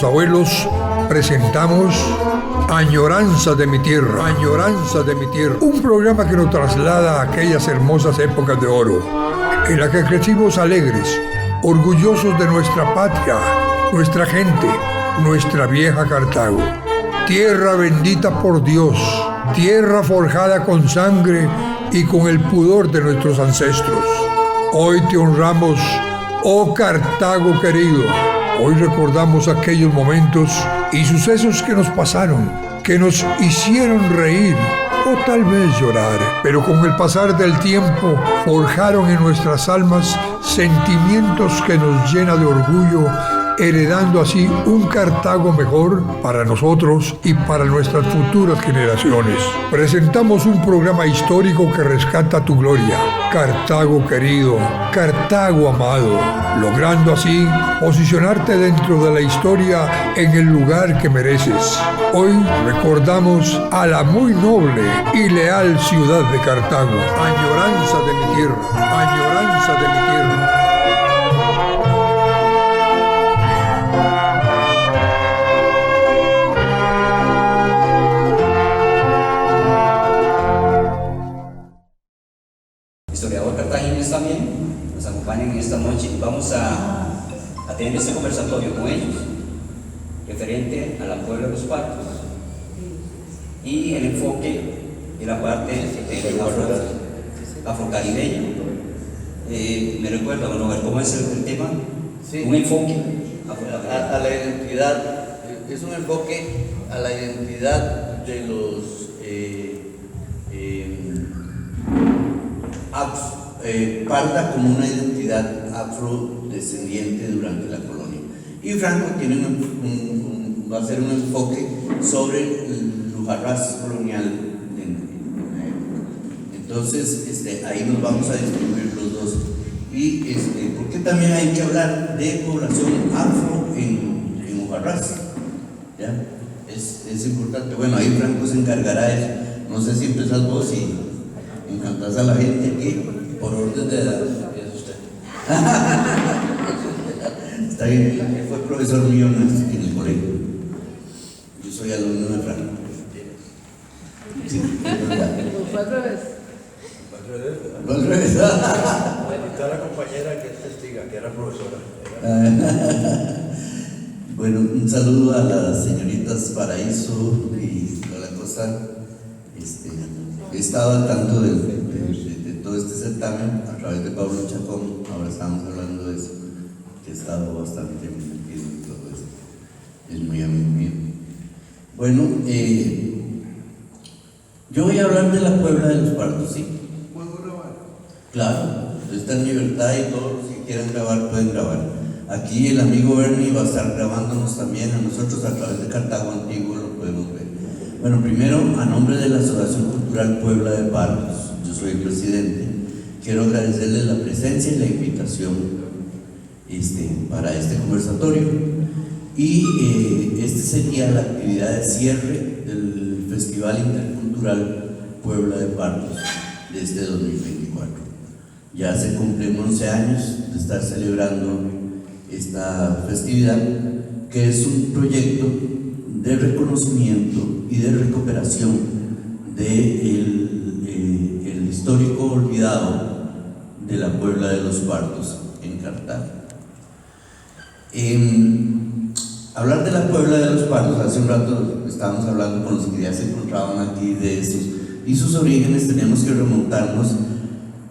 nuestros abuelos, presentamos Añoranza de mi tierra, Añoranza de mi tierra, un programa que nos traslada a aquellas hermosas épocas de oro, en la que crecimos alegres, orgullosos de nuestra patria, nuestra gente, nuestra vieja Cartago. Tierra bendita por Dios, tierra forjada con sangre y con el pudor de nuestros ancestros. Hoy te honramos, oh Cartago querido. Hoy recordamos aquellos momentos y sucesos que nos pasaron, que nos hicieron reír o tal vez llorar, pero con el pasar del tiempo forjaron en nuestras almas sentimientos que nos llenan de orgullo, heredando así un Cartago mejor para nosotros y para nuestras futuras generaciones. Presentamos un programa histórico que rescata tu gloria, Cartago querido, Cartago amado, logrando así posicionarte dentro de la historia en el lugar que mereces. Hoy recordamos a la muy noble y leal ciudad de Cartago, añoranza de mi tierra, añoranza de mi tierra. Historiador cartaginés también nos acompañan en esta noche y vamos a tener este conversatorio con ellos referente a la Puebla de los Partos y el enfoque de la parte afrocaribeña. Me recuerda, bueno, a ver cómo es el tema. Sí. Un enfoque a la identidad, es un enfoque a la identidad de los parda como una identidad afrodescendiente durante la colonia. Y Franco tiene va a hacer un enfoque sobre el Lujarrás colonial en la época. Entonces, ahí nos vamos a distribuir los dos. Y porque también hay que hablar de población afro en Lujarrás. ¿Ya? Es importante. Bueno, ahí Franco se encargará de eso. No sé si empezás vos y encantás a la gente aquí por orden de edad. Es usted. Está bien, él fue profesor mío en el colegio. Yo soy alumno de Franco. Sí, es verdad. Fue al revés. Fue al revés. Está la compañera que es testiga, que era profesora. Bueno, un saludo a las señoritas Paraíso y Lola Costa. He estado al tanto de todo este certamen a través de Pablo Chacón. Ahora estamos hablando de eso, que he estado bastante metido en todo esto. Es muy amigo mío. Bueno, yo voy a hablar de la Puebla de los Partos, ¿sí? ¿Puedo grabar? Claro, está en libertad y todos los que quieran grabar pueden grabar. Aquí el amigo Bernie va a estar grabándonos también a nosotros a través de Cartago Antiguo, lo podemos ver. Bueno, primero, a nombre de la Asociación Cultural Puebla de Partos, yo soy el presidente, quiero agradecerles la presencia y la invitación para este conversatorio. Y esta sería la actividad de cierre del Festival Intercultural Puebla de Partos de este 2024. Ya se cumplen 11 años de estar celebrando esta festividad, que es un proyecto de reconocimiento y de recuperación del histórico olvidado de la Puebla de los Partos en Cartago. Hablar de la Puebla de los Partos, hace un rato estábamos hablando con los que ya se encontraban aquí de esos y sus orígenes. Tenemos que remontarnos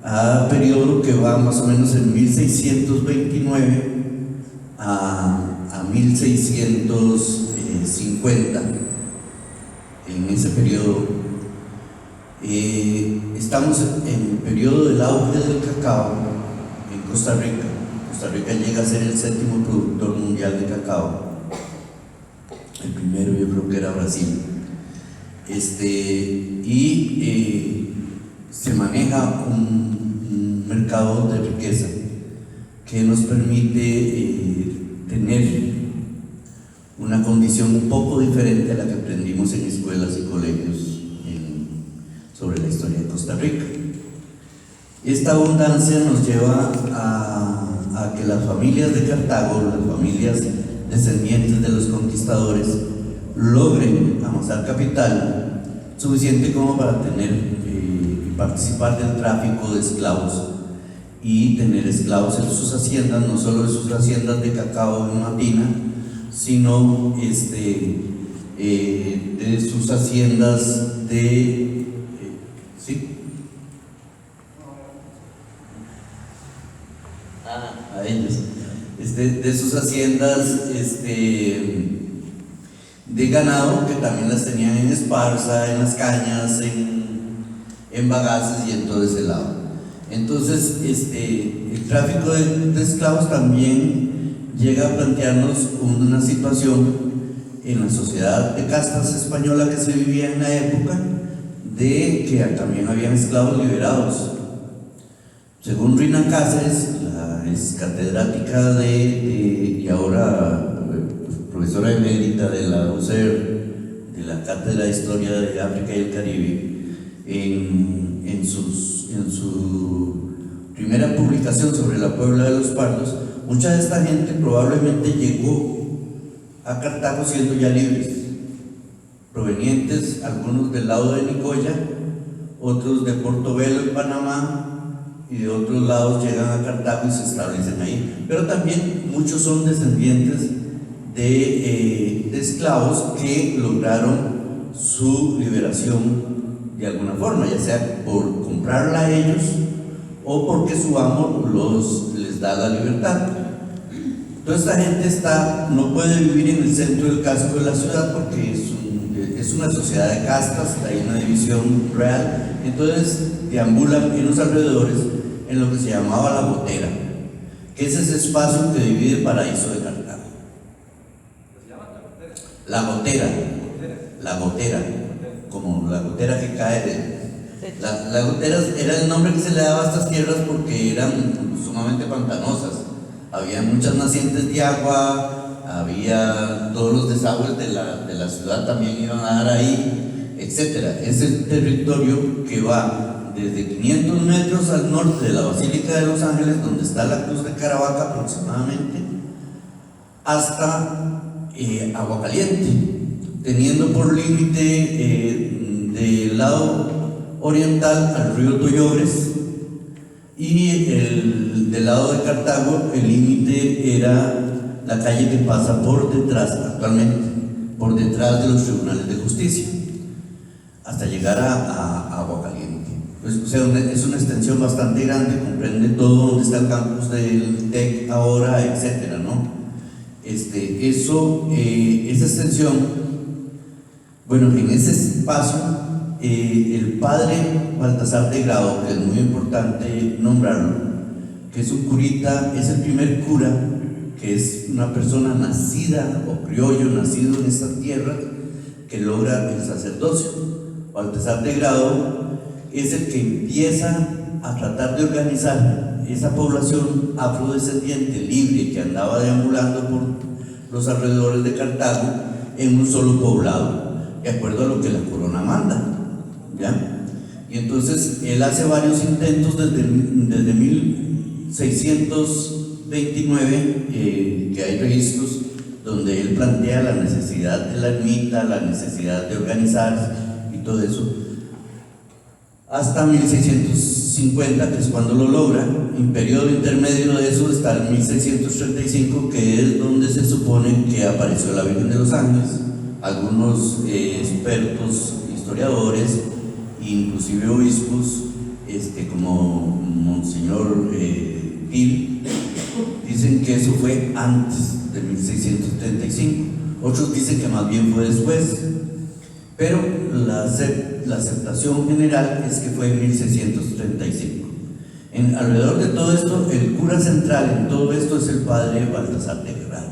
a periodo que va más o menos en 1629 a 1650. En ese periodo estamos en el periodo del auge del cacao en Costa Rica. Costa Rica llega a ser el 7º productor mundial de cacao. El primero yo creo que era Brasil. Se maneja un mercado de riqueza que nos permite tener una condición un poco diferente a la que aprendimos en escuelas y colegios sobre la historia de Costa Rica. Esta abundancia nos lleva a que las familias de Cartago, las familias descendientes de los conquistadores, logren amasar capital suficiente como para tener y participar del tráfico de esclavos y tener esclavos en sus haciendas, no solo en sus haciendas de cacao en Matina, sino de sus haciendas de ¿sí? A ellos, de sus haciendas de ganado, que también las tenían en Esparza, en Las Cañas, en Bagaces y en todo ese lado. Entonces, el tráfico de esclavos también llega a plantearnos una situación en la sociedad de castas española que se vivía en la época, de que también habían esclavos liberados. Según Rina Cáceres, la ex catedrática y ahora profesora emérita de la UCER, de la Cátedra de Historia de África y el Caribe, en su primera publicación sobre la Puebla de los Pardos, mucha de esta gente probablemente llegó a Cartago siendo ya libres, provenientes algunos del lado de Nicoya, otros de Portobelo en Panamá, y de otros lados llegan a Cartago y se establecen ahí. Pero también muchos son descendientes de esclavos que lograron su liberación de alguna forma, ya sea por comprarla a ellos o porque su amo les da la libertad. Toda esta gente no puede vivir en el centro del casco de la ciudad porque es una sociedad de castas, hay una división real, entonces deambulan en los alrededores en lo que se llamaba la Gotera, que es ese espacio que divide el paraíso de Cartago. La Gotera, como la gotera que cae la gotera era el nombre que se le daba a estas tierras porque eran sumamente pantanosas, había muchas nacientes de agua, había todos los desagües de la ciudad también iban a dar ahí, etcétera. Es el territorio que va desde 500 metros al norte de la Basílica de los Ángeles, donde está la Cruz de Caravaca aproximadamente, hasta Aguacaliente, teniendo por límite del lado oriental al río Toyores, y del lado de Cartago el límite era la calle que pasa por detrás, actualmente por detrás de los tribunales de justicia, hasta llegar a Aguacaliente. Pues, o sea, es una extensión bastante grande, comprende todo donde está el campus del TEC ahora, etcétera, ¿no? Esa extensión, bueno, en ese espacio, el padre Baltasar de Grado, que es muy importante nombrarlo, que es un curita, es el primer cura, que es una persona nacida o criollo, nacido en esta tierra, que logra el sacerdocio. Baltasar de Grado es el que empieza a tratar de organizar esa población afrodescendiente libre que andaba deambulando por los alrededores de Cartago en un solo poblado, de acuerdo a lo que la corona manda, ¿ya? Y entonces él hace varios intentos desde 1629, que hay registros donde él plantea la necesidad de la ermita, la necesidad de organizarse y todo eso, hasta 1650, que es cuando lo logra. En periodo intermedio de eso está el 1635, que es donde se supone que apareció la Virgen de los Ángeles. Algunos expertos, historiadores, inclusive obispos, como Monseñor Gil, dicen que eso fue antes de 1635. Otros dicen que más bien fue después, pero la aceptación general es que fue en 1635. Alrededor de todo esto, el cura central en todo esto es el padre Baltasar de Grado.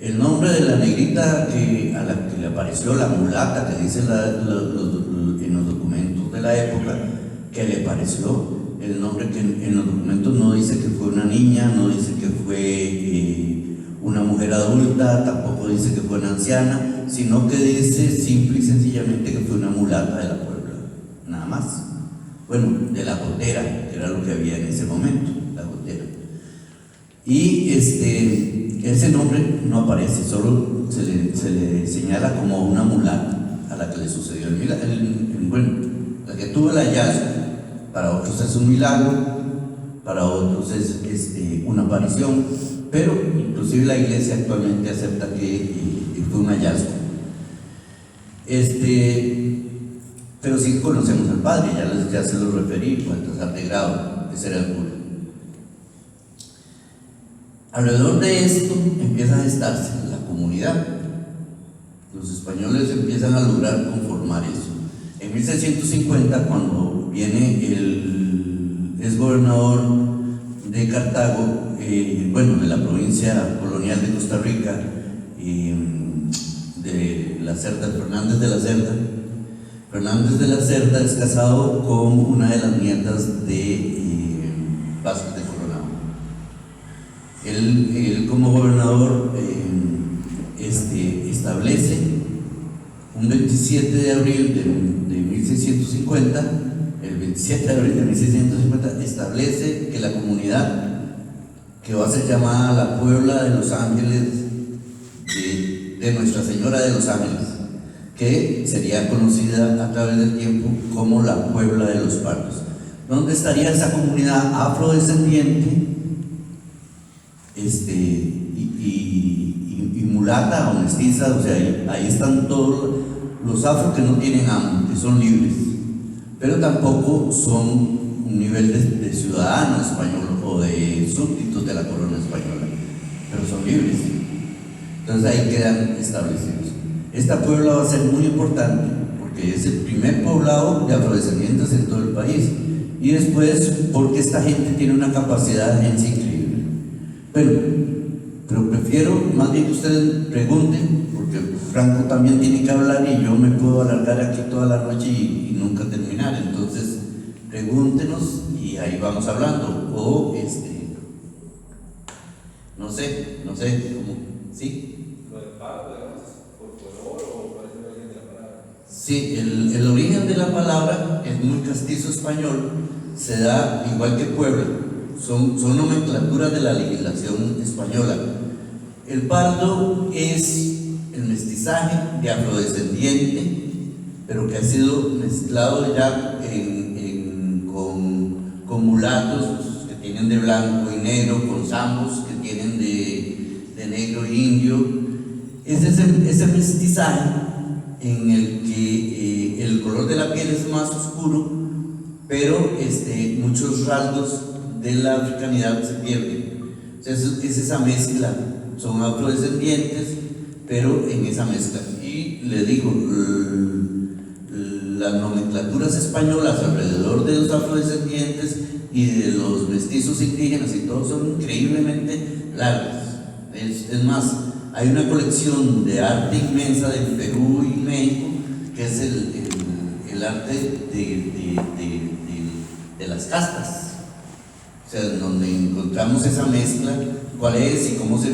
El nombre de la negrita a la que le apareció, la mulata, que dice en los documentos de la época, que le pareció, el nombre que en los documentos no dice que fue una niña, no dice que fue una mujer adulta, tampoco dice que fue una anciana, sino que dice simple y sencillamente que fue una mulata de la Puebla, nada más. Bueno, de la Gotera, que era lo que había en ese momento, la Gotera. Y ese nombre no aparece, solo se le señala como una mulata a la que le sucedió bueno, la que tuvo el hallazgo. Para otros es un milagro, para otros es una aparición, pero inclusive la iglesia actualmente acepta que fue un hallazgo. Pero sí conocemos al padre, ya se lo referí, fue al tercer grado, ese era el cura. Alrededor de esto empieza a gestarse la comunidad. Los españoles empiezan a lograr conformar eso. En 1650, cuando viene el exgobernador de Cartago, de la provincia colonial de Costa Rica, de la Cerda, Fernández de la Cerda. Fernández de la Cerda es casado con una de las nietas de Vázquez de Coronado. Él como gobernador establece un 27 de abril de 1650, el 27 de abril de 1650 establece que la comunidad que va a ser llamada la Puebla de los Ángeles de Nuestra Señora de los Ángeles, que sería conocida a través del tiempo como la Puebla de los Pardos, donde estaría esa comunidad afrodescendiente y mulata o mestiza. O sea, ahí están todos los afro que no tienen amo, que son libres, pero tampoco son un nivel de ciudadano español o de súbditos de la corona española, pero son libres. Entonces ahí quedan establecidos. Esta puebla va a ser muy importante porque es el primer poblado de afrodescendientes en todo el país, y después porque esta gente tiene una capacidad en sí increíble. Pero prefiero más bien que ustedes pregunten, porque Franco también tiene que hablar y yo me puedo alargar aquí toda la noche y nunca terminar. Entonces pregúntenos y ahí vamos hablando, o no sé cómo, ¿sí? Sí, el origen de la palabra es muy castizo español, se da igual que Puebla, son nomenclaturas de la legislación española. El pardo es el mestizaje de afrodescendiente, pero que ha sido mezclado ya con mulatos que tienen de blanco y negro, con zambos que tienen de negro e indio. Es ese mestizaje en el que el color de la piel es más oscuro, pero muchos rasgos de la africanidad se pierden. O sea, es esa mezcla, son afrodescendientes, pero en esa mezcla. Y le digo, las nomenclaturas españolas alrededor de los afrodescendientes y de los mestizos indígenas y todo son increíblemente largas. Es más, hay una colección de arte inmensa de Perú y México, que es el arte de las castas. O sea, donde encontramos esa mezcla, cuál es y cómo se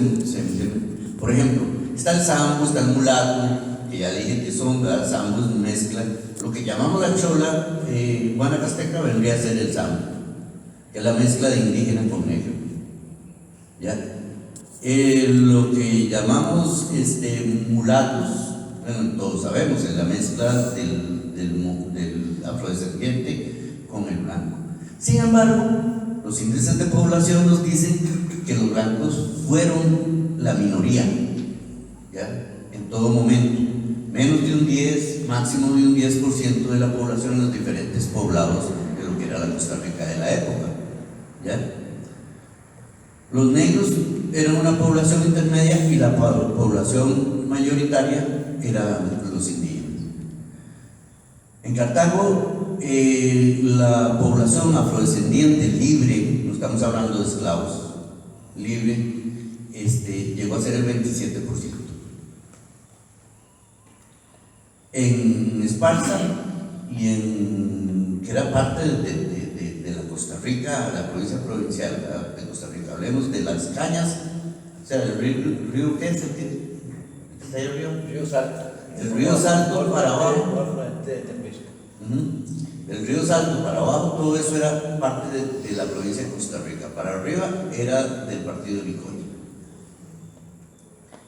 por ejemplo, está el sambo, está el mulato, que ya dije que son, ¿verdad? Sambo es mezcla. Lo que llamamos la chola guanacasteca vendría a ser el sambo, que es la mezcla de indígena con negro. ¿Ya? Lo que llamamos mulatos, bueno, todos sabemos, es la mezcla del afrodescendiente con el blanco. Sin embargo, los índices de población nos dicen que los blancos fueron la minoría, ¿ya? En todo momento, menos de un 10, máximo de un 10% de la población en los diferentes poblados de lo que era la Costa Rica de la época, ¿ya? Los negros eran una población intermedia y la población mayoritaria eran los indígenas. En Cartago, la población afrodescendiente libre, no estamos hablando de esclavos, libre, llegó a ser el 27%. En Esparza y que era parte de la Costa Rica, la provincia provincial de Costa Rica, hablemos de las cañas, o sea, el río ¿qué es el que está ahí el río? Río Salto. El río Salto para abajo. El río Salto para abajo, todo eso era parte de la provincia de Costa Rica. Para arriba era del partido de Vicoya.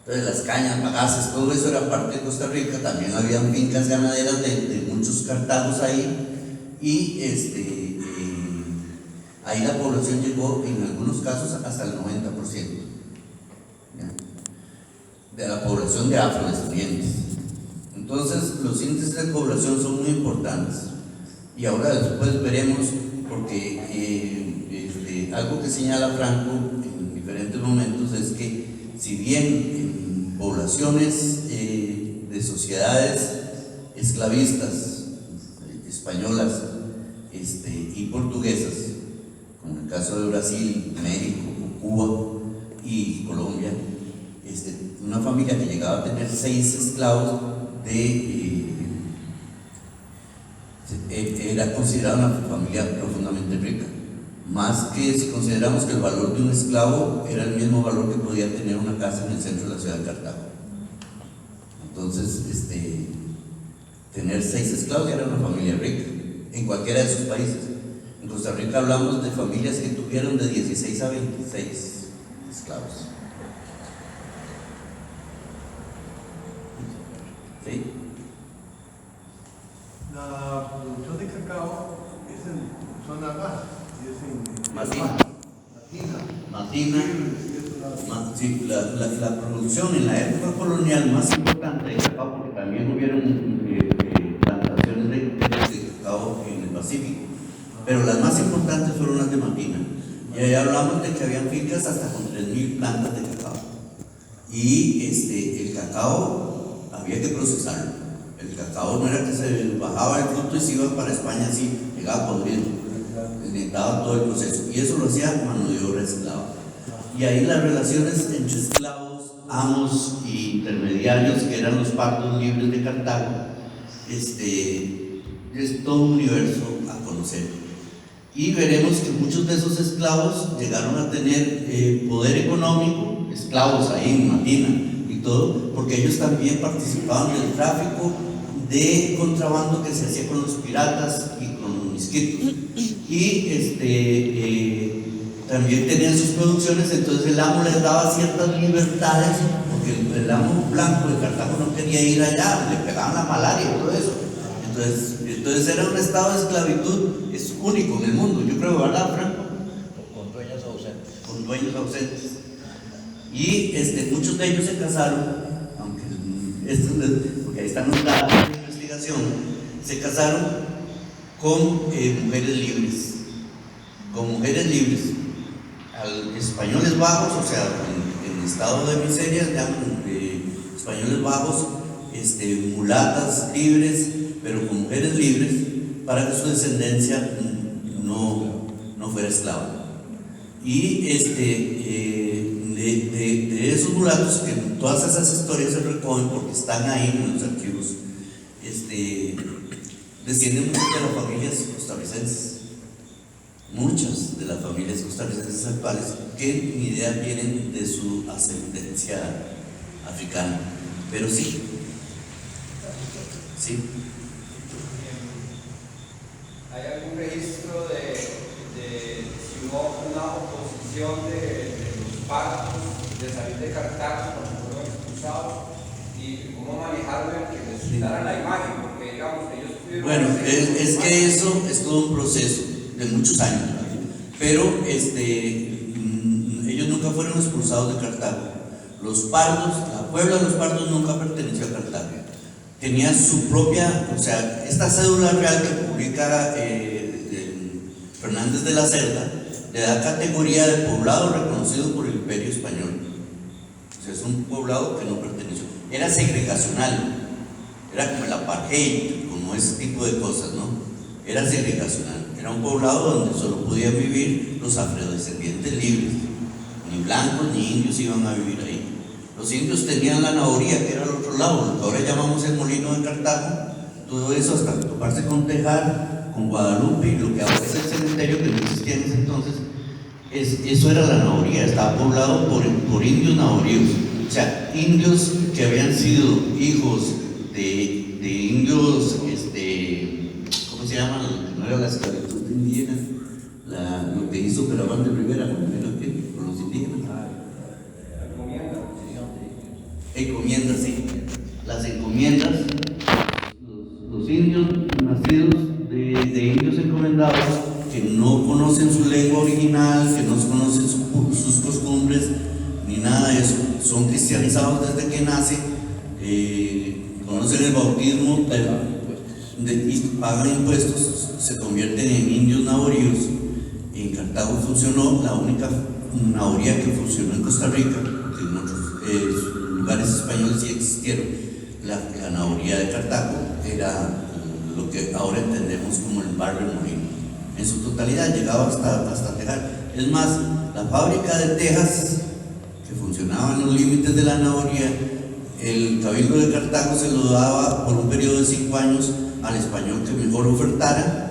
Entonces las cañas, bagaces, todo eso era parte de Costa Rica. También habían fincas ganaderas de muchos cartagos ahí, y ahí la población llegó en algunos casos hasta el 90%, ¿ya?, de la población de afrodescendientes. Entonces los índices de población son muy importantes, y ahora después veremos, porque algo que señala Franco en diferentes momentos es que si bien en poblaciones de sociedades esclavistas españolas y portuguesas, como el caso de Brasil, México, Cuba y Colombia, una familia que llegaba a tener 6 esclavos era considerada una familia profundamente rica, más que si consideramos que el valor de un esclavo era el mismo valor que podía tener una casa en el centro de la ciudad de Cartago. Entonces, tener 6 esclavos era una familia rica en cualquiera de sus países. En Costa Rica hablamos de familias que tuvieron de 16 a 26 esclavos. ¿Sí? La producción de cacao es en zona baja, y es en Matina. Sí, la producción en la época colonial más importante de cacao, porque también hubieron plantaciones de cacao en el Pacífico, pero las más importantes fueron las de Matina. Y ahí hablamos de que habían fincas hasta con 3.000 plantas de cacao. Y el cacao había que procesarlo. El cacao no era que se bajaba el fruto y se iba para España así, llegaba podrido. Necesitaba todo el proceso, y eso lo hacía mano de obra esclava. Y ahí las relaciones entre esclavos, amos y intermediarios, que eran los partos libres de Cartago, es todo un universo a conocer. Y veremos que muchos de esos esclavos llegaron a tener poder económico, esclavos ahí en Matina y todo, porque ellos también participaban del tráfico de contrabando que se hacía con los piratas y con los misquitos. Y también tenían sus producciones, entonces el amo les daba ciertas libertades, porque el amo blanco de Cartago no quería ir allá, le pegaban la malaria y todo eso. Entonces era un estado de esclavitud, es único en el mundo, yo creo, ¿verdad, Franco? Con dueños ausentes. Con dueños ausentes. Y muchos de ellos se casaron, aunque porque ahí están los datos de investigación, se casaron con mujeres libres. Con mujeres libres. Españoles bajos, o sea, en estado de miseria, llaman españoles bajos, mulatas libres, pero con mujeres libres, para que su descendencia no fuera esclava. Y de esos mulatos, que todas esas historias se recogen porque están ahí en los archivos, descienden muchas de las familias costarricenses. Muchas de las familias costarricenses actuales que ni idea tienen de su ascendencia africana, pero sí. ¿Hay algún registro de si hubo una oposición de los partos de salir de Cartago cuando fueron expulsados, y cómo manejaron el que les quitaran la imagen? Porque digamos, ellos pudieron... Bueno, es que eso es todo un proceso de muchos años, pero ellos nunca fueron expulsados de Cartago. Los pardos, la Puebla de los Pardos nunca perteneció a Cartago. Tenía su propia, o sea, esta cédula real que publica Fernández de la Cerda le da categoría de poblado reconocido por el Imperio Español. O sea, es un poblado que no perteneció. Era segregacional, era como el apartheid, como ese tipo de cosas, ¿no? Era segregacional. Era un poblado donde solo podían vivir los afrodescendientes libres. Ni blancos ni indios iban a vivir ahí. Los indios tenían la nahoría, que era al otro lado, lo que ahora llamamos el Molino de Cartago. Todo eso hasta toparse con Tejar, con Guadalupe, y lo que ahora es el cementerio, que no existía en ese entonces, eso era la nahoría. Estaba poblado por indios nahoríos, o sea, indios que habían sido hijos de indios, ¿cómo se llama? No era la esclavitud indígena, lo que hizo Caraván de Rivera con los indígenas. encomiendas, los indios nacidos de indios encomendados, que no conocen su lengua original, que no conocen sus costumbres, ni nada de eso, son cristianizados desde que nacen, conocen el bautismo y pagan impuestos, se convierten en indios naboríos. En Cartago funcionó la única naboría que funcionó en Costa Rica, porque en otros lugares españoles sí existieron. La naboría de Cartago era lo que ahora entendemos como el barrio molino. En su totalidad llegaba hasta Tejar. Es más, la fábrica de tejas que funcionaba en los límites de la naboría, el Cabildo de Cartago se lo daba por un periodo de 5 años al español que mejor ofertara,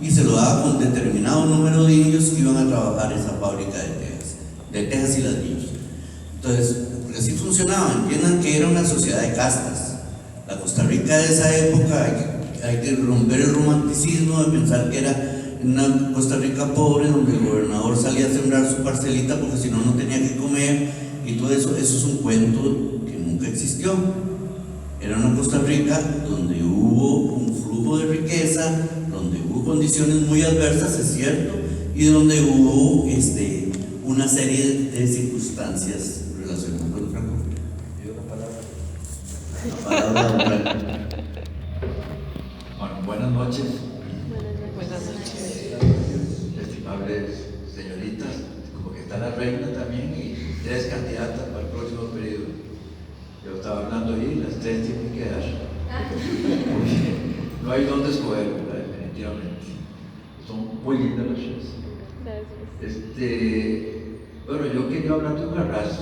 y se lo daba con determinado número de indios que iban a trabajar en esa fábrica de tejas y ladrillos. Entonces, porque así funcionaba. Entiendan que era una sociedad de castas. La Costa Rica de esa época, hay que romper el romanticismo de pensar que era una Costa Rica pobre donde el gobernador salía a sembrar su parcelita porque si no, no tenía que comer y todo eso. Eso es un cuento que nunca existió. Era una Costa Rica donde hubo un flujo de riqueza, donde hubo condiciones muy adversas, es cierto, y donde hubo una serie de circunstancias relacionadas con el Franco. La palabra. Bueno, buenas noches. Buenas noches. Estimables señoritas, como que está la reina también y 3 candidatas para el próximo periodo. Yo estaba hablando ahí, las 3 tienen que dar. No hay dónde escoger, ¿verdad? Definitivamente. Son muy lindas las 3. Bueno, yo quería hablar de Ujarrás.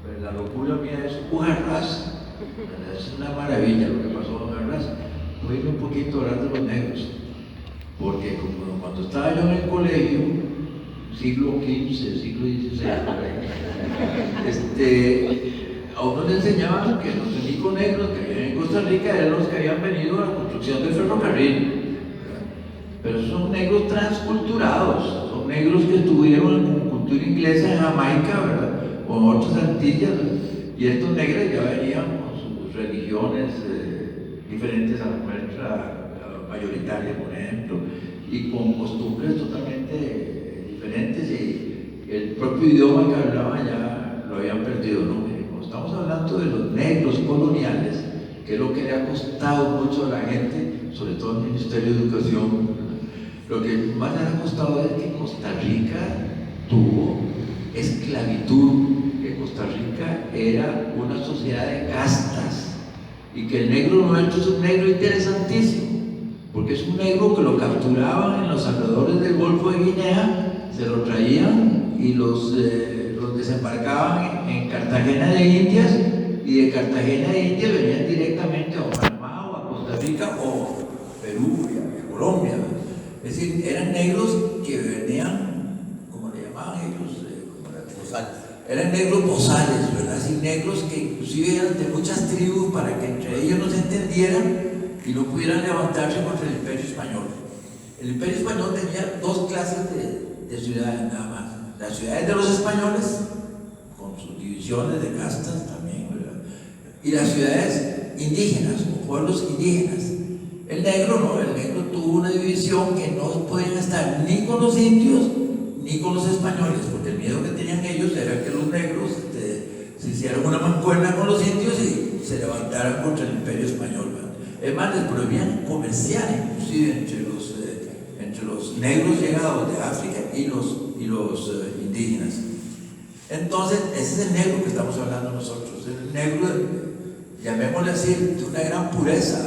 Pero la locura mía es Ujarrás. Es una maravilla lo que pasó en Ujarrás. Voy a ir un poquito a hablar de los negros. Porque como cuando estaba yo en el colegio, siglo XV, siglo XVI, por ahí, a uno le enseñaban que los únicos negros que había en Costa Rica eran los que habían venido a la construcción del ferrocarril. Pero son negros transculturados, son negros que estuvieron en cultura inglesa en Jamaica, ¿verdad? O en otras Antillas, y estos negros ya venían con sus religiones diferentes a la nuestra mayoritaria, por ejemplo, y con costumbres totalmente diferentes, y el propio idioma que hablaban ya lo habían perdido, ¿no? Estamos hablando de los negros coloniales, que es lo que le ha costado mucho a la gente, sobre todo al Ministerio de Educación. Lo que más le ha costado es que Costa Rica tuvo esclavitud, que Costa Rica era una sociedad de castas, y que el negro nuestro es un negro interesantísimo, porque es un negro que lo capturaban en los alrededores del Golfo de Guinea, se lo traían y los desembarcaban en Cartagena de Indias, y de Cartagena de Indias venían directamente a Panamá o a Costa Rica o Perú y a Colombia. Es decir, eran negros que venían, como le llamaban ellos, eran negros bozales, ¿verdad? Así, negros que inclusive eran de muchas tribus para que entre ellos no se entendieran y no pudieran levantarse contra el Imperio Español. El Imperio Español tenía 2 clases de ciudades nada más: las ciudades de los españoles, con sus divisiones de castas también, ¿verdad? Y las ciudades indígenas, o pueblos indígenas. El negro no, el negro tuvo una división que no podían estar ni con los indios ni con los españoles, porque el miedo que tenían ellos era que los negros se hicieran una mancuerna con los indios y se levantaran contra el Imperio Español, ¿verdad? Es más, les prohibían comerciar inclusive entre los negros llegados de África y los indígenas. Entonces, ese es el negro que estamos hablando nosotros, el negro, llamémosle así, de una gran pureza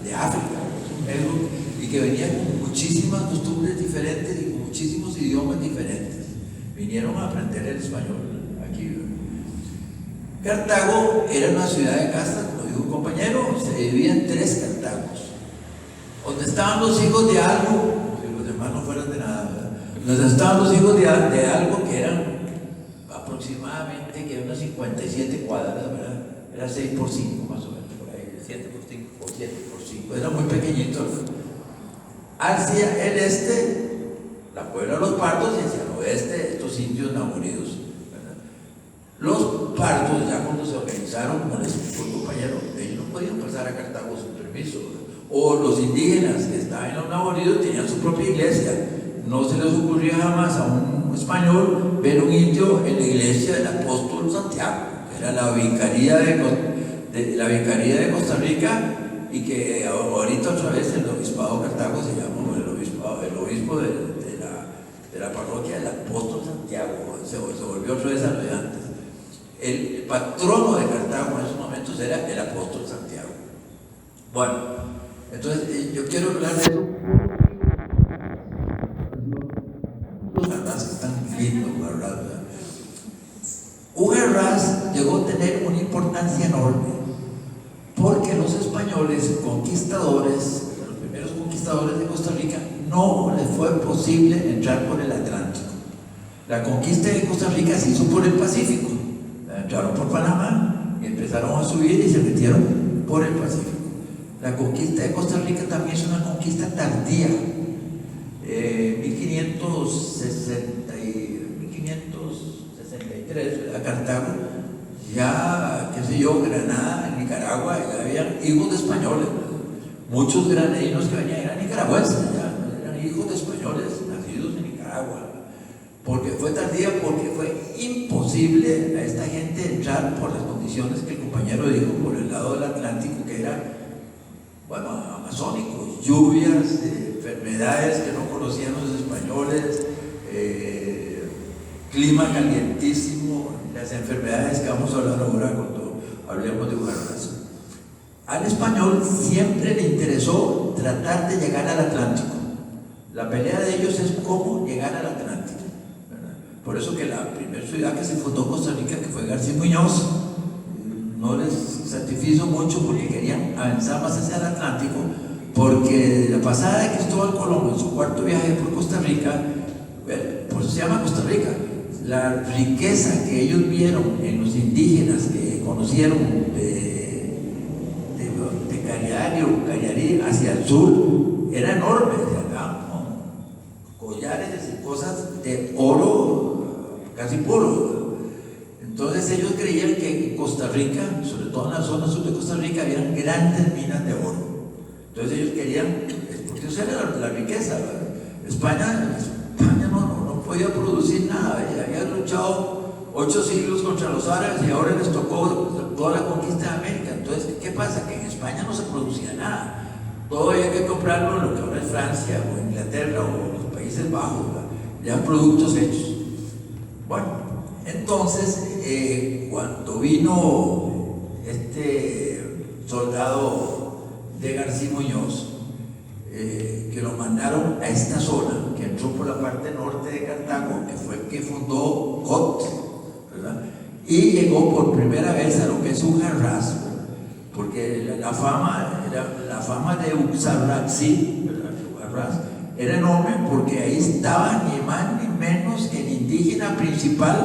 de África, un negro, y que venía con muchísimas costumbres diferentes y con muchísimos idiomas diferentes. Vinieron a aprender el español aquí. Cartago era una ciudad de castas, como dijo un compañero, se dividía en 3 Cartagos, donde estaban los hijos de algo, que los demás no fueran de nada, ¿verdad? Donde estaban los hijos de algo que eran aproximadamente, que eran unas 57 cuadras, ¿verdad? Era 6 por 5 más o menos, por ahí, 7 por 5 o 7 por 5, era muy pequeñito. Hacia el este, la Puebla de los Pardos, y hacia el oeste, estos indios naboridos, ¿verdad? Los pardos, ya cuando se organizaron pasaron, como les explicó el compañero, ellos no podían pasar a Cartago sin permiso. O los indígenas que estaban en los naboridos tenían su propia iglesia. No se les ocurría jamás a un español ver un indio en la iglesia del apóstol Santiago, que era la vicaría de Costa Rica, y que ahorita otra vez el obispado de Cartago se llama el obispo de la parroquia del apóstol Santiago, se volvió otra vez a lo de antes. El patrono de Cartago en esos momentos era el apóstol Santiago. Bueno, entonces yo quiero hablar de eso. Hujarrás llegó a tener una importancia enorme porque los españoles conquistadores, los primeros conquistadores de Costa Rica, no les fue posible entrar por el Atlántico. La conquista de Costa Rica se hizo por el Pacífico. Entraron por Panamá y empezaron a subir y se metieron por el Pacífico. La conquista de Costa Rica también es una conquista tardía. 1563, a Cartago, ya, qué sé yo, Granada, Nicaragua, ya habían hijos de españoles. Muchos granadinos que venían eran nicaragüenses, ya eran hijos de españoles nacidos en Nicaragua. Porque fue tardía, porque fue imposible a esta gente entrar por las condiciones que el compañero dijo, por el lado del Atlántico, que era, bueno, amazónico, lluvias, enfermedades que no conocían los españoles, clima calientísimo, las enfermedades que vamos a hablar ahora cuando hablemos de Hujarrás. Al español siempre le interesó tratar de llegar al Atlántico. La pelea de ellos es cómo llegar al Atlántico, ¿verdad? Por eso que la primera ciudad que se fundó Costa Rica, que fue García Muñoz, no les satisfizo mucho porque querían avanzar más hacia el Atlántico, porque la pasada de Cristóbal Colón en su cuarto viaje por Costa Rica, por eso se llama Costa Rica, la riqueza que ellos vieron en los indígenas que conocieron de Cañarí hacia el sur era enorme, collares y cosas de oro casi puro. Entonces ellos creían que en Costa Rica, sobre todo en la zona sur de Costa Rica, habían grandes minas de oro. Entonces ellos querían, porque esa era la riqueza, ¿verdad? España no podía producir nada, y había luchado 8 siglos contra los árabes y ahora les tocó toda la conquista de América. Entonces, ¿qué pasa? Que en España no se producía nada, todo había que comprarlo en lo que ahora es Francia o Inglaterra o los Países Bajos, ¿verdad? Ya productos hechos. Bueno, entonces cuando vino este soldado de García Muñoz, que lo mandaron a esta zona, que entró por la parte norte de Cartago, que fue el que fundó Cot, ¿verdad? Y llegó por primera vez a lo que es Hujarrás, porque la fama de Uxarraxi, ¿verdad? Hujarrás, era enorme porque ahí estaba ni más ni menos que el indígena principal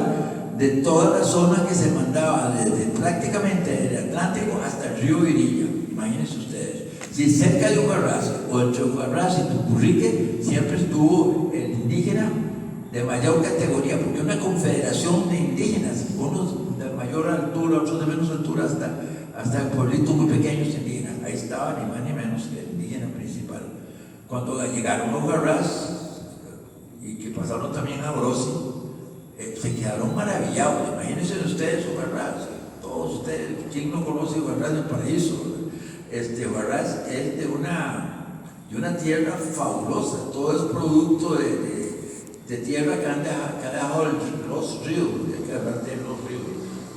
de toda la zona que se mandaba desde prácticamente el Atlántico hasta el río Virilla. Imagínense ustedes. Si cerca de Hujarrás o entre Hujarrás y Tupurrique siempre estuvo el indígena de mayor categoría, porque una confederación de indígenas, unos de mayor altura, otros de menos altura, hasta pueblitos muy pequeños indígenas. Ahí estaba ni más ni menos que el indígena principal. Cuando llegaron a Hujarrás y que pasaron también a Orosi, se quedaron maravillados. Imagínense ustedes Hujarrás, todos ustedes, ¿quién no conoce Hujarrás del Paraíso? Hujarrás es de una tierra fabulosa, todo es producto de tierra que han dejado los ríos, hay que hablar de los ríos,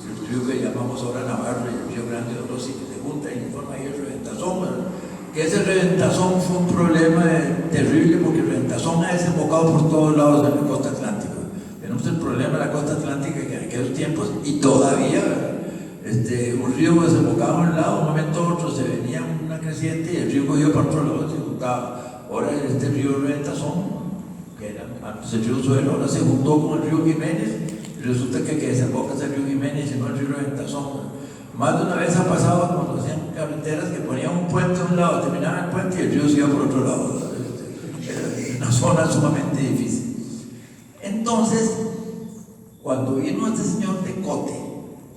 el río que llamamos ahora Navarro y el río Grande de Orosi, que se juntan y forman ahí el reventazón, ¿verdad? Que ese reventazón fue un problema terrible porque el reventazón ha desembocado por todos lados de la costa atlántica. Tenemos el problema de la costa atlántica que en aquellos tiempos, y todavía, un río desembocaba a un lado, un momento a otro se venía una creciente y el río cogió para otro lado y se juntaba. Ahora este río Reventazón, que era antes el río Suelo, ahora se juntó con el río Jiménez y resulta que desemboca es el río Jiménez y no el río Reventazón. Más de una vez ha pasado cuando hacían carreteras que ponían un puente a un lado, terminaban el puente y el río se iba por otro lado. Era una zona sumamente difícil. Entonces, cuando vino este señor de Cote,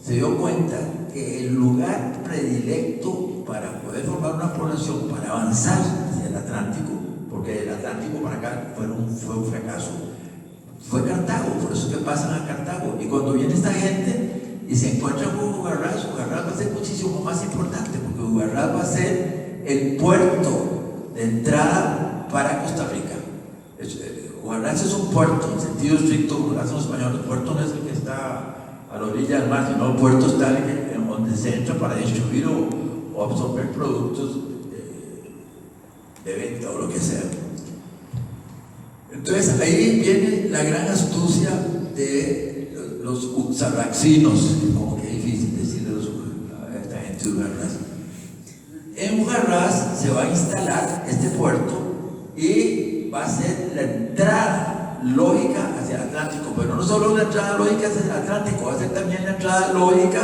se dio cuenta que el lugar predilecto para poder formar una población, para avanzar hacia el Atlántico, porque el Atlántico para acá fue un fracaso, fue Cartago. Por eso que pasan a Cartago. Y cuando viene esta gente y se encuentra con Ugarrás va a ser muchísimo más importante, porque Ugarrás va a ser el puerto de entrada para Costa Rica. Ugarrás es un puerto, en sentido estricto, como hacen los españoles. El puerto no es el que está a la orilla del mar, sino el puerto está en donde se entra para distribuir o absorber productos de venta o lo que sea. Entonces ahí viene la gran astucia de los uxarraxinos, como que es difícil decirle a esta gente de Ugarrás. En Ugarrás se va a instalar este puerto y va a ser la entrada lógica hacia el Atlántico, pero no solo la entrada lógica hacia el Atlántico, va a ser también la entrada lógica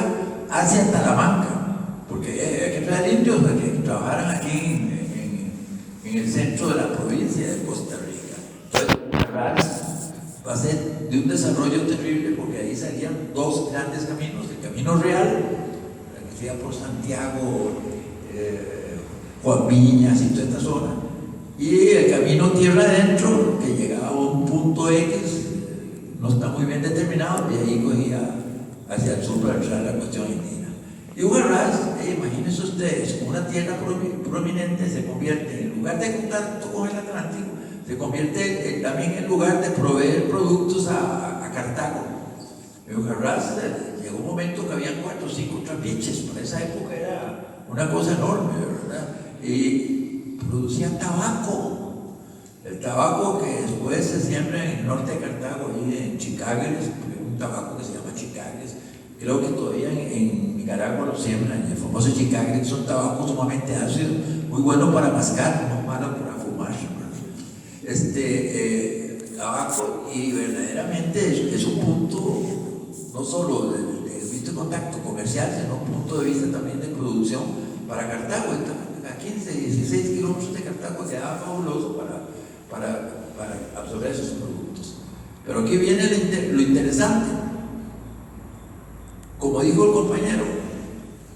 hacia Talamanca, porque hay que traer indios para que trabajaran aquí en el centro de la provincia de Costa Rica. Entonces, Ugarrás va a ser de un desarrollo terrible, porque ahí salían dos grandes caminos: el camino real, que se iba por Santiago, Juan Viñas y toda esta zona, y el camino tierra adentro, que llegaba a un punto X, no está muy bien determinado, y ahí cogía hacia el sur para entrar la cuestión indígena. Y Ugarrás, imagínense ustedes, con una tierra prominente, se convierte, en lugar de contacto con el Atlántico, se convierte también en lugar de proveer productos a Cartago. En Ugarrás llegó un momento que había 4 o 5 trapiches. Para esa época era una cosa enorme, ¿verdad? Y producían tabaco. El tabaco que después se siembra en el norte de Cartago, y en Chicagres, un tabaco que se llama Chicagres. Creo que todavía en Nicaragua lo siembran, el famoso Chicagres. Son tabacos sumamente ácidos, muy buenos para mascar, no malos para fumar. Tabaco, y verdaderamente es un punto no solo desde el vista de contacto comercial, sino un punto de vista también de producción para Cartago. A 15, 16 kilómetros de Cartago quedaba fabuloso para absorber esos productos. Pero aquí viene lo interesante. Como dijo el compañero,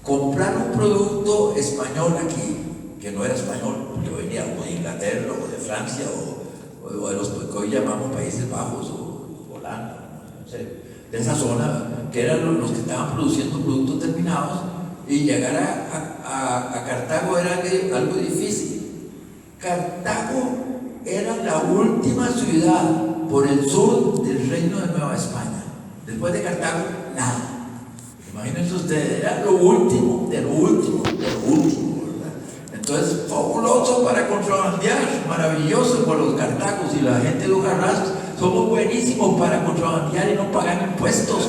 comprar un producto español aquí, que no era español, porque venía o de Inglaterra o de Francia o de los que hoy llamamos Países Bajos o Holanda, no sé, de esa zona, que eran los que estaban produciendo productos terminados, y llegar a Cartago era algo difícil. Cartago era la última ciudad por el sur del Reino de Nueva España. Después de Cartago, nada. Imagínense ustedes, era lo último, de lo último, ¿verdad? Entonces, fabuloso para contrabandear, maravilloso por los cartagos, y la gente de Ugarrás somos buenísimos para contrabandear y no pagar impuestos.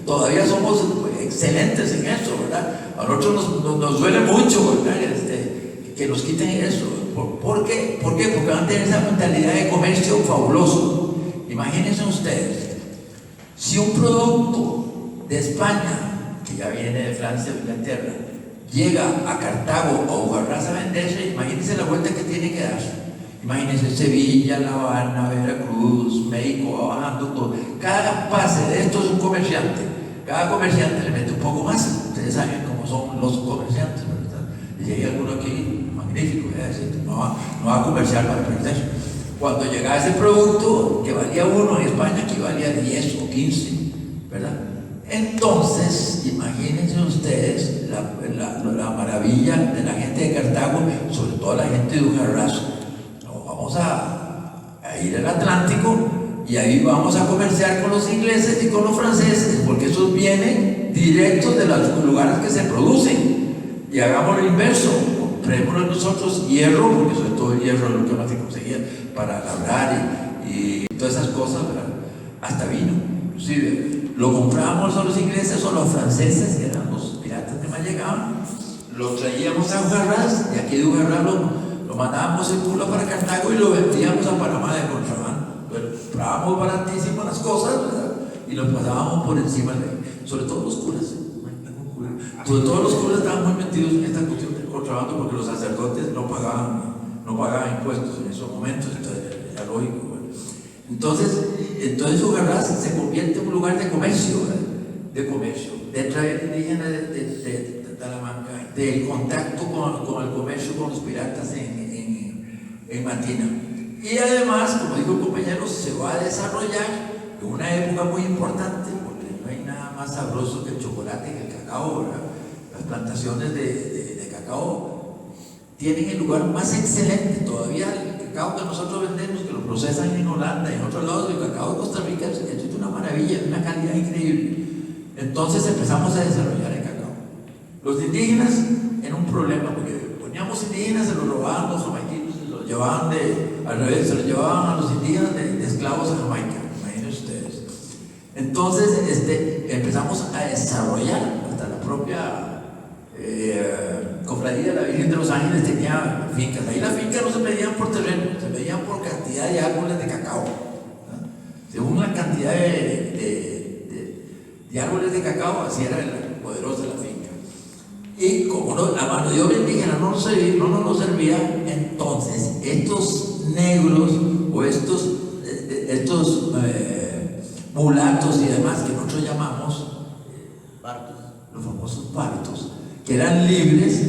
Todavía somos excelentes en eso, ¿verdad? A nosotros nos duele mucho, ¿verdad? Que nos quiten eso. ¿Por qué? Porque van a tener esa mentalidad de comercio fabuloso. Imagínense ustedes, si un producto de España, que ya viene de Francia o Inglaterra, llega a Cartago o Ugarrás a venderse, imagínense la vuelta que tiene que dar. Imagínense Sevilla, La Habana, Veracruz, México, va bajando todo. Cada pase de esto es un comerciante. Cada comerciante le mete un poco más. Ustedes saben cómo son los comerciantes, ¿verdad? Y llega alguno aquí, magnífico, no va a comerciar para perder. Cuando llegaba ese producto, que valía 1 en España, aquí valía 10 o 15, ¿verdad? Entonces, imagínense ustedes la maravilla de la gente de Cartago, sobre todo la gente de Ugarrás. Vamos a ir al Atlántico, y ahí vamos a comerciar con los ingleses y con los franceses, porque esos vienen directos de los lugares que se producen. Y hagamos lo inverso, comprémoslo nosotros hierro, porque sobre todo el hierro es lo que más se conseguía para labrar y todas esas cosas, ¿verdad? Hasta vino, inclusive. Lo comprábamos a los ingleses o a los franceses, que eran los piratas que más llegaban, lo traíamos a Ugarrás, y aquí de Ugarrás lo mandábamos en mula para Cartago y lo vendíamos a Panamá de contrabando. Pero comprábamos baratísimas las cosas, ¿verdad? Y lo pasábamos por encima sobre todo los curas. Sobre todo los curas estaban muy metidos en esta cuestión del contrabando, porque los sacerdotes no pagaban impuestos en esos momentos, entonces era lógico, ¿verdad? Entonces Ugarrás se convierte en un lugar de comercio, ¿verdad? De de traer indígenas de Talamanca, del contacto con el comercio con los piratas en Matina. Y además, como dijo el compañero, se va a desarrollar en una época muy importante, porque no hay nada más sabroso que el chocolate y el cacao, ¿verdad? Las plantaciones de cacao tienen el lugar más excelente. Todavía el cacao que nosotros vendemos, que lo procesan en Holanda y en otros lados, el cacao de Costa Rica es una maravilla, una calidad increíble. Entonces empezamos a desarrollar el cacao. Los indígenas eran un problema, porque poníamos indígenas, se los robaban los jamaiquinos, se los llevaban al revés, se los llevaban a los indígenas de esclavos a Jamaica, imagínense ustedes. Entonces empezamos a desarrollar hasta la propia Cofradía de la Virgen de los Ángeles tenía fincas. Ahí las fincas no se medían por terreno, se medían por cantidad de árboles de cacao, ¿no? Según la cantidad de árboles de cacao, así era la poderosa la finca. Y como la mano de obra indígena no nos servía, entonces estos negros o estos mulatos y demás que nosotros llamamos los famosos partos, que eran libres,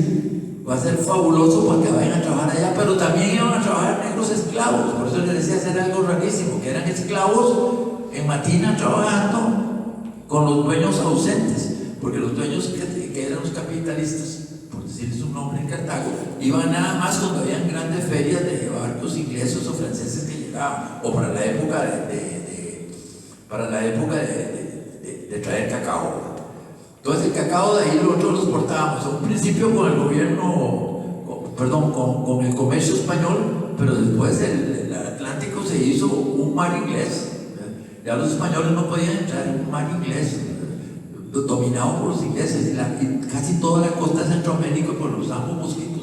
va a ser fabuloso para que vayan a trabajar allá, pero también iban a trabajar negros esclavos. Por eso les decía hacer algo rarísimo, que eran esclavos en Matina trabajando con los dueños ausentes, porque los dueños que eran los capitalistas, por decirles un nombre en Cartago, iban nada más cuando habían grandes ferias de barcos ingleses o franceses que llegaban, o para la época de traer cacao. Entonces el cacao de ahí nosotros los portábamos a un principio con el gobierno, con el comercio español, pero después el Atlántico se hizo un mar inglés. Ya los españoles no podían entrar en un mar inglés dominado por los ingleses, y casi toda la costa de Centroamérica por los ambos mosquitos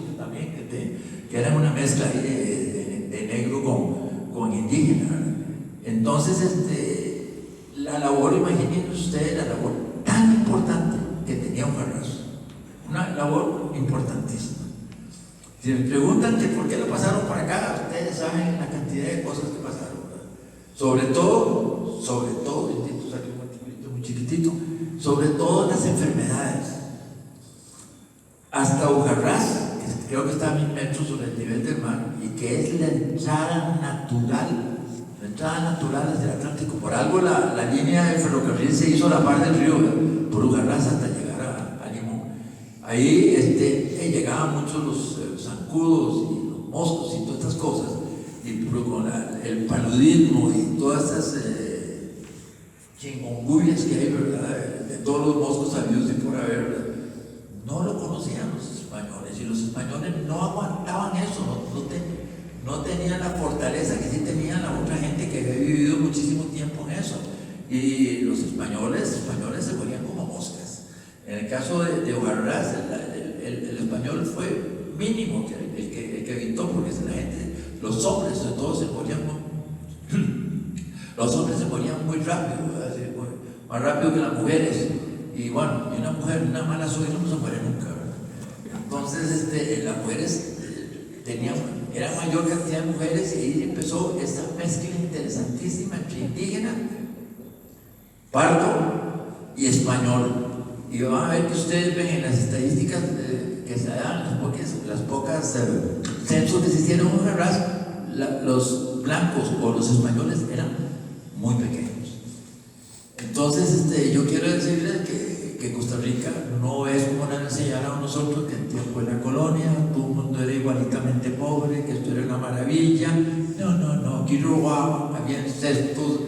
que eran una mezcla de negro con indígena. Entonces la labor, imagínense ustedes la labor tan importante que tenía Ujarrás, una labor importantísima. Si me preguntan que por qué lo pasaron por acá, ustedes saben la cantidad de cosas que pasaron, ¿verdad? Sobre todo, intento sacar un articulito muy chiquitito, sobre todo las enfermedades. Hasta Ujarrás, que creo que está a 1000 metros sobre el nivel del mar, y que es la entrada natural hacia el Atlántico. Por algo la línea de ferrocarril se hizo a la par del río, por Ujarrás hasta llegar a Limón. Ahí llegaban muchos los zancudos y los moscos y todas estas cosas, y con el paludismo y todas esas chingongubias que hay, ¿verdad? De todos los moscos habidos y por haber, ¿verdad? No lo conocían los españoles, y los españoles no aguantaban eso, no tenían la fortaleza que sí tenían la otra gente que había vivido muchísimo tiempo en eso. Y los españoles se morían como moscas. En el caso de Ujarrás, el español fue mínimo el que evitó, porque la gente, los hombres sobre todo se morían muy rápido, ¿verdad? Más rápido que las mujeres. Y bueno, y una mujer, una mala suegra no se muere nunca, ¿verdad? Entonces las mujeres era mayor cantidad de mujeres, y ahí empezó esta mezcla interesantísima entre indígena, pardo y español. Y van a ver que ustedes ven en las estadísticas que se dan, las pocas censos que se hicieron en Ujarrás, los blancos o los españoles eran muy pequeños. Entonces yo quiero decirles que Costa Rica no es como nos enseñaron a nosotros, que en tiempo de la colonia todo el mundo era igualitamente pobre, que esto era una maravilla. No, aquí robaban, había incestos,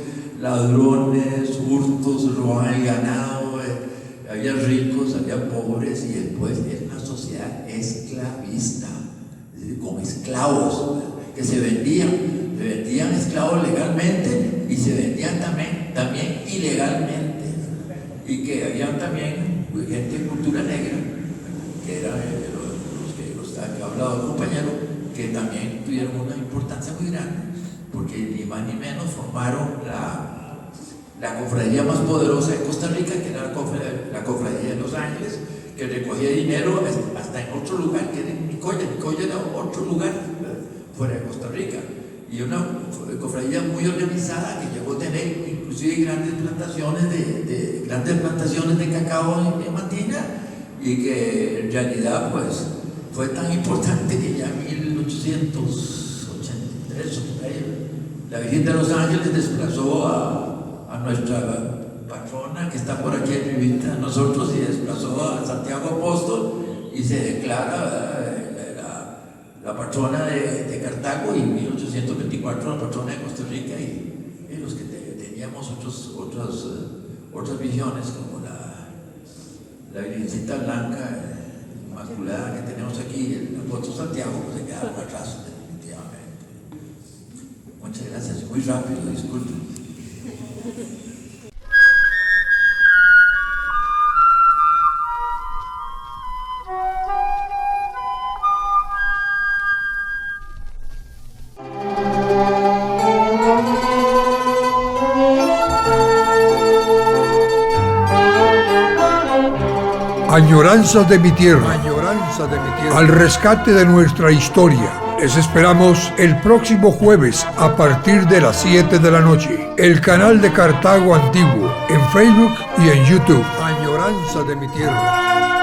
ladrones, hurtos, robaban el ganado, había ricos, había pobres, y después era una sociedad esclavista, es decir, como esclavos, que se vendían esclavos legalmente y se vendían también ilegalmente. Y que había también gente de cultura negra, que eran los que ha hablado el compañero, que también tuvieron una importancia muy grande, porque ni más ni menos formaron la cofradía más poderosa de Costa Rica, que era la cofradía de Los Ángeles, que recogía dinero hasta en otro lugar, que era en Nicoya. Nicoya era otro lugar fuera de Costa Rica, y una cofradía muy organizada que llegó a tener inclusive grandes plantaciones de cacao en Matina, y que en realidad pues fue tan importante que ya en 1883 o por ahí, la Virgen de los Ángeles desplazó a nuestra patrona que está por aquí arribita a nosotros, y desplazó a Santiago Apóstol y se declara la patrona de Cartago, y en 1824 la patrona de Costa Rica, y los que teníamos otras visiones como la Virgencita Blanca Inmaculada que tenemos aquí, el apóstol Santiago, pues se quedaron atrás definitivamente. Muchas gracias, muy rápido, disculpen. Añoranzas de mi tierra, añoranzas de mi tierra, al rescate de nuestra historia. Les esperamos el próximo jueves a partir de las 7 de la noche. El canal de Cartago Antiguo, en Facebook y en YouTube. Añoranzas de mi tierra.